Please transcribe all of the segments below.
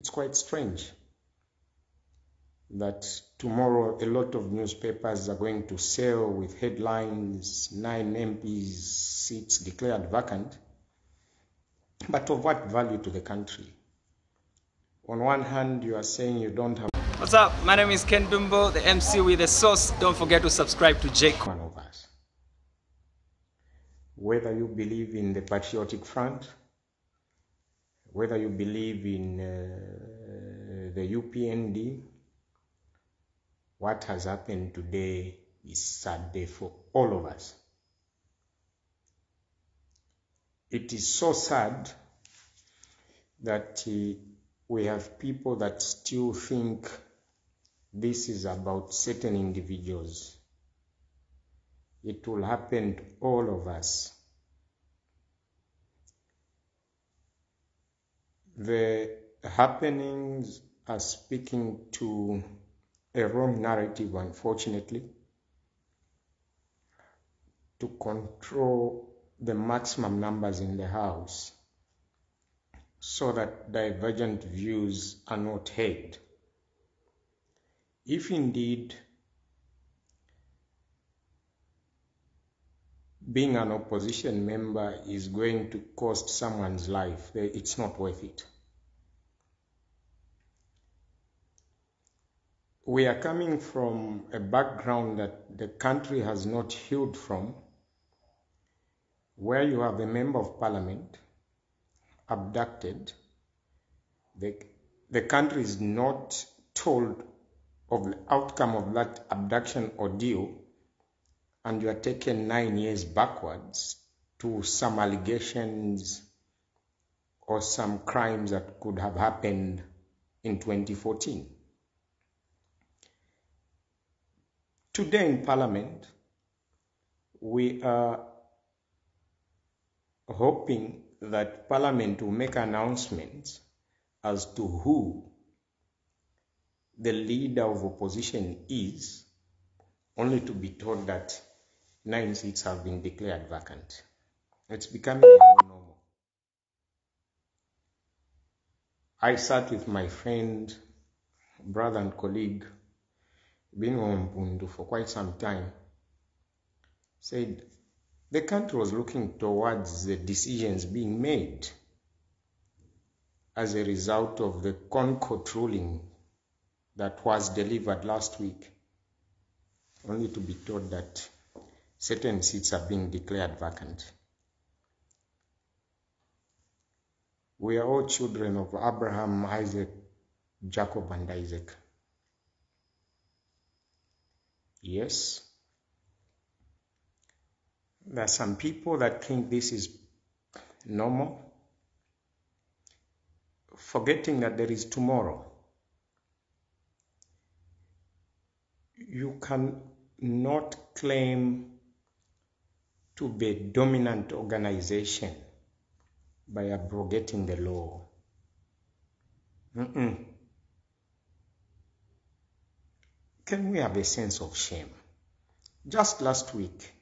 It's quite strange that tomorrow a lot of newspapers are going to sell with headlines, 9 MPs seats declared vacant. But of what value to the country? On one hand, you are saying you don't have... What's up? My name is Ken Dumbo, the MC with the sauce. Don't forget to subscribe to Jake. One of us. Whether you believe in the Patriotic Front, whether you believe in the UPND, what has happened today is sad day for all of us. It is so sad that we have people that still think this is about certain individuals. It will happen to all of us. The happenings are speaking to a wrong narrative, unfortunately, to control the maximum numbers in the House so that divergent views are not heard. If indeed being an opposition member is going to cost someone's life, it's not worth it. We are coming from a background that the country has not healed from, where you have a member of parliament abducted. The country is not told of the outcome of that abduction ordeal, and you are taken 9 years backwards to some allegations or some crimes that could have happened in 2014. Today in Parliament, we are hoping that Parliament will make announcements as to who the leader of opposition is, only to be told that 9 seats have been declared vacant. It's becoming a new normal. I sat with my friend, brother and colleague, Hon Munir for quite some time, said the country was looking towards the decisions being made as a result of the Concord ruling that was delivered last week, only to be told that certain seats are being declared vacant. We are all children of Abraham, Isaac, Jacob, and Isaac. Yes, there are some people that think this is normal, forgetting that there is tomorrow. You cannot claim to be a dominant organization by abrogating the law. Can we have a sense of shame? Just last week,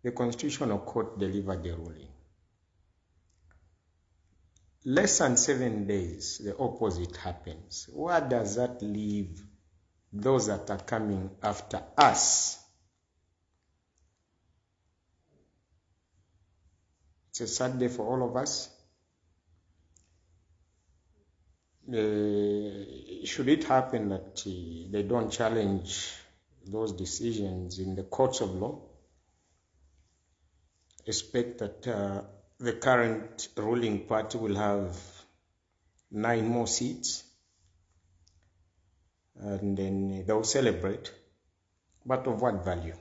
the Constitutional Court delivered a ruling. Less than 7 days, the opposite happens. Where does that leave those that are coming after us? It's a sad day for all of us. Should it happen that they don't challenge those decisions in the courts of law, expect that the current ruling party will have 9 more seats, and then they'll celebrate. But of what value?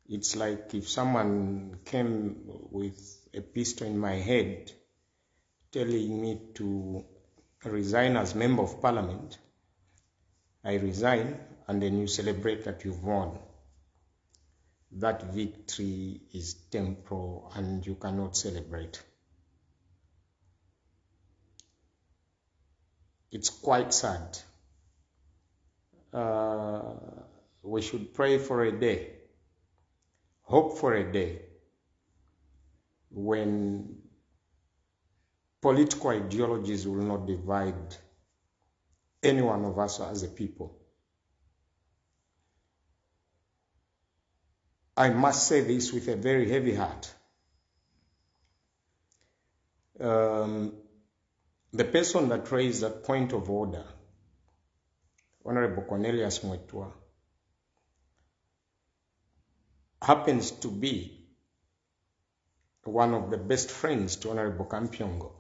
It's like if someone came with a pistol in my head telling me to resign as member of parliament. I resign, and then you celebrate that you've won. That victory is temporal, and you cannot celebrate. It's quite sad. We should pray for a day, hope for a day when political ideologies will not divide any one of us as a people. I must say this with a very heavy heart. The person that raised that point of order, Honorable Cornelius Mwetua, happens to be one of the best friends to Honorable Kampyongo.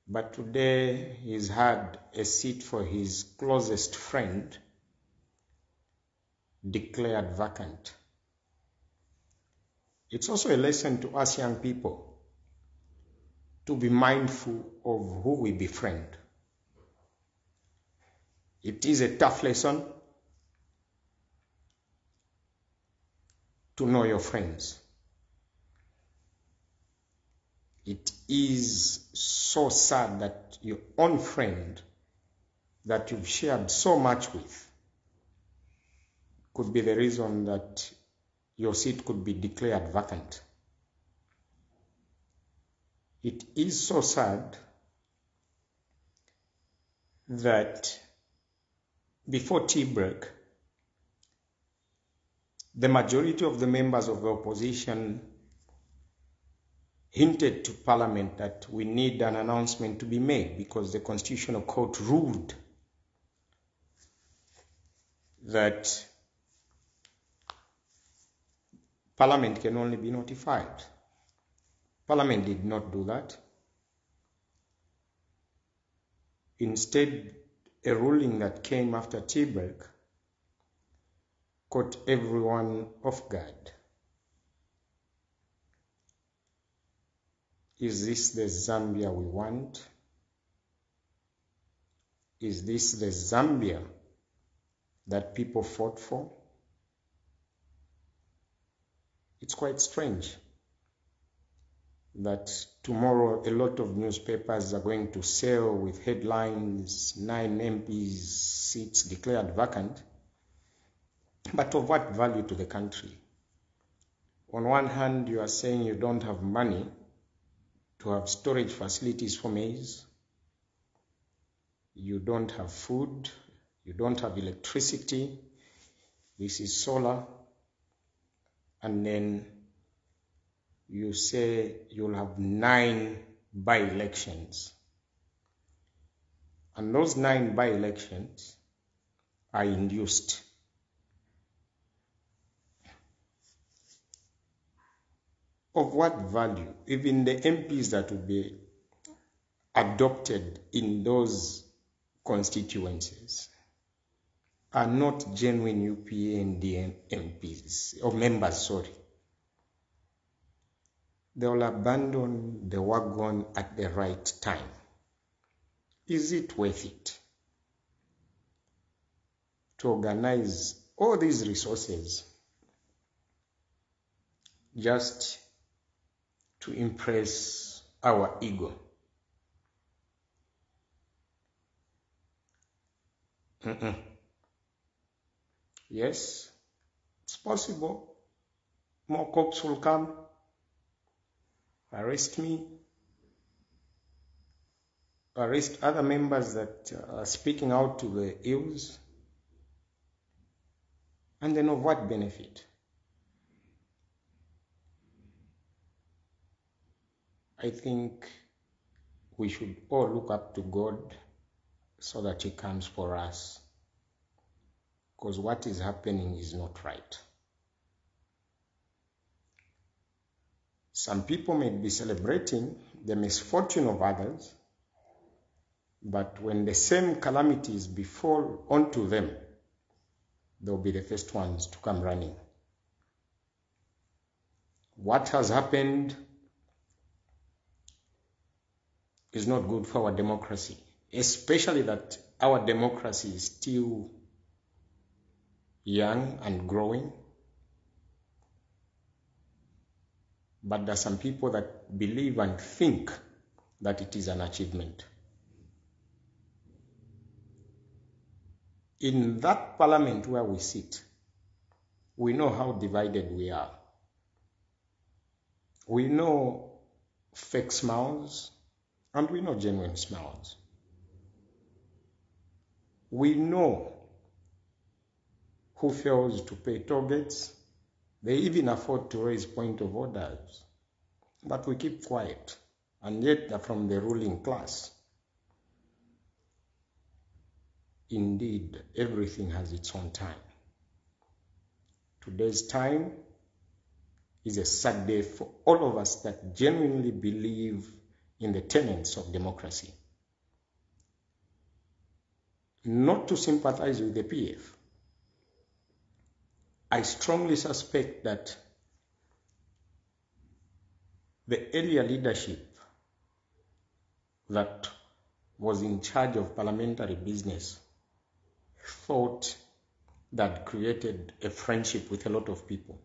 But today he's had a seat for his closest friend declared vacant. It's also a lesson to us young people to be mindful of who we befriend. It is a tough lesson to know your friends. It is so sad that your own friend that you've shared so much with could be the reason that your seat could be declared vacant. It is so sad that before tea break, the majority of the members of the opposition hinted to Parliament that we need an announcement to be made because the Constitutional Court ruled that Parliament can only be notified. Parliament did not do that. Instead, a ruling that came after tea break caught everyone off guard. Is this the Zambia we want? Is this the Zambia that people fought for? It's quite strange that tomorrow a lot of newspapers are going to sell with headlines, 9 MPs seats declared vacant. But of what value to the country? On one hand, you are saying you don't have money to have storage facilities for maize. You don't have food. You don't have electricity. This is solar. And then you say you'll have 9 by-elections. And those 9 by-elections are induced. Of what value? Even the MPs that will be adopted in those constituencies are not genuine UPND MPs, or members, sorry. They will abandon the wagon at the right time. Is it worth it to organize all these resources just to impress our ego? Yes, it's possible. More cops will come, arrest me, arrest other members that are speaking out to the ills. And then of what benefit? I think we should all look up to God so that He comes for us. Because what is happening is not right. Some people may be celebrating the misfortune of others, but when the same calamities befall onto them, they'll be the first ones to come running. What has happened is not good for our democracy, especially that our democracy is still young and growing. But there are some people that believe and think that it is an achievement. In that parliament where we sit, we know how divided we are. We know fake smiles. And we know genuine smells. We know who fails to pay toll gates. They even afford to raise point of orders. But we keep quiet, and yet they're from the ruling class. Indeed, everything has its own time. Today's time is a sad day for all of us that genuinely believe in the tenets of democracy. Not to sympathize with the PF. I strongly suspect that the earlier leadership that was in charge of parliamentary business thought that created a friendship with a lot of people,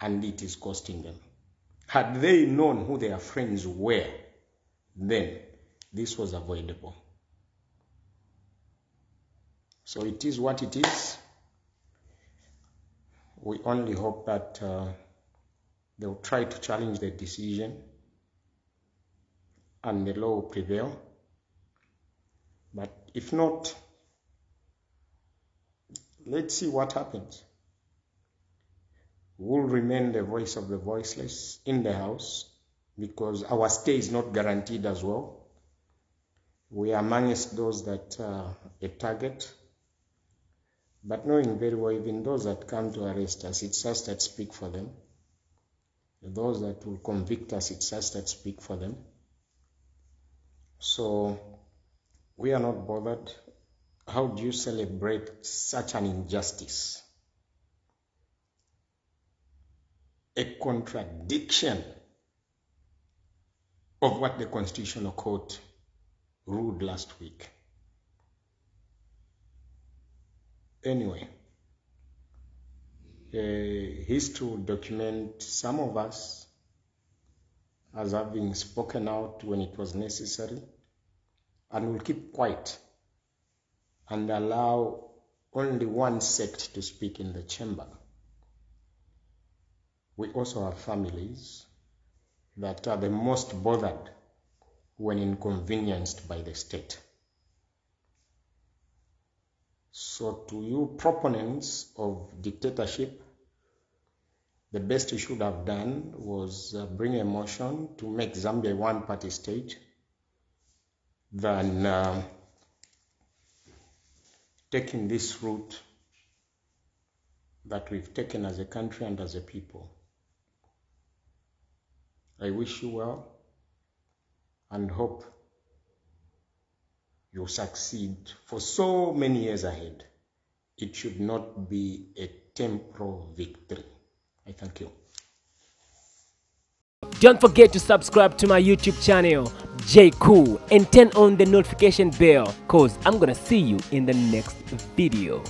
and it is costing them. Had they known who their friends were, then this was avoidable. So it is what it is. We only hope that they'll try to challenge the decision and the law will prevail. But if not, let's see what happens. We'll remain the voice of the voiceless in the House because our stay is not guaranteed as well. We are amongst those that are a target. But knowing very well, even those that come to arrest us, it's us that speak for them. Those that will convict us, it's us that speak for them. So we are not bothered. How do you celebrate such an injustice? A contradiction of what the Constitutional Court ruled last week. Anyway, history will document some of us as having spoken out when it was necessary, and will keep quiet and allow only one sect to speak in the chamber. We also have families that are the most bothered when inconvenienced by the state. So to you proponents of dictatorship, the best you should have done was bring a motion to make Zambia a one-party state than taking this route that we've taken as a country and as a people. I wish you well and hope you succeed for so many years ahead. It should not be a temporal victory. I thank you. Don't forget to subscribe to my YouTube channel, J Cool, and turn on the notification bell, cause I'm gonna see you in the next video.